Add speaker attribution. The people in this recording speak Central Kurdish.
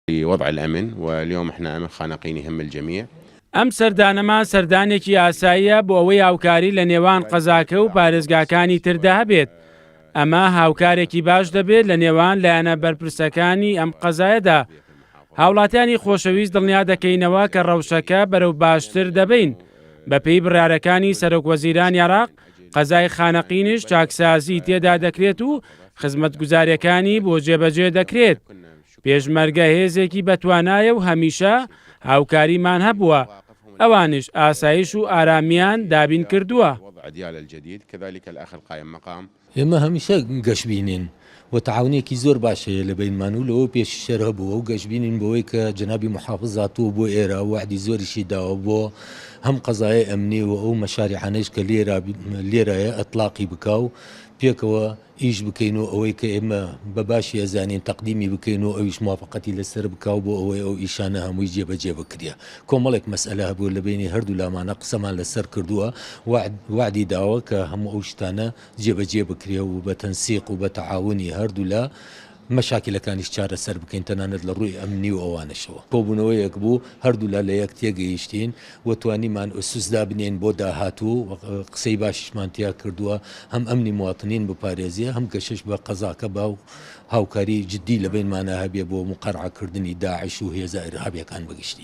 Speaker 1: لوضع الأمن، واليوم احنا أمن خانقين يهم الجميع.
Speaker 2: ئەم سەردانەمان سەردانێکی ئاساییە بۆ ئەوەی هاوکاری لە نێوان قەزاکە و پارێزگاکانی تردا هەبێت. ئەمە هاوکارێکی باش دەبێت لە نێوان لایەنە بەرپرسەکانی ئەم قەزایەدا. هاوڵاتیانی خۆشەویست دڵنیا دەکەینەوە کە ڕەوشەکە بەرەو باشتر دەبین. بەپێی بڕارەکانی سەرۆکوەزیرانی عێراق، قەزای خانەقینش چاکسازی تێدا دەکرێت و خزمەتگوزاریەکانی بۆ جێبەجێ دەکرێت. پێشمەرگە هێزێکی بەتوانایە و هەمیشە هاوکاریمان هەبووە، ئەوانش ئاسایش و ئارامیان دابین کردووە.
Speaker 3: ئێمە هەمیشە گەشتبینین و تەعاونێکی زۆر باشەیە لە بینمان و لەوە پێشتر هەبووە و گەشتبینین بۆەوەی کە جەنابی محافظ هاتووە بۆ ئێرە وعدی زۆریشی داوە بۆ هەم قەزایە ئەمنی و ئەو مەشاریعانەیش کە لێرەیە ئەتلاقی بکاو پێکەوە ئیش بکەین و ئەوەی کە ئێمە بە باشی ئەزانین تەقدیمی بکەین و ئەویش موافقەتی لەسەر بکاو بۆ ئەوەی ئەو ئیشانە هەمووی جێبەجێ بکرێ. کۆمەڵێک مەسئلە هەبوو لە بینی هەردوو لامانە قسەمان لەسەر کردووە، وعدی داوە کە هەموو ئەو شتانە جێبەجێ بکرێ و بە تەنسیق و بە تەعاونی هەردوو لە مەشاکلەکانیش چارەسەر بکەین تەنانەت لە ڕووی ئەمنی و ئەوانەشەوە. کۆبوونەوەیەک بوو هەردوو لە یەک تێگەیشتین و توانیمان ئوسوسدا بنێن بۆ داهاتوو قسەی باشیشمان تیا کردووە هەم ئەمنی مواطنین بپارێزیە هەم کەشش بە قەزاکە باو هاوکاری جدی لە بینمانە هەبێ بۆ مقەرعەکردنی داعش و هێزە ئیرهابیەکان بەگشتی.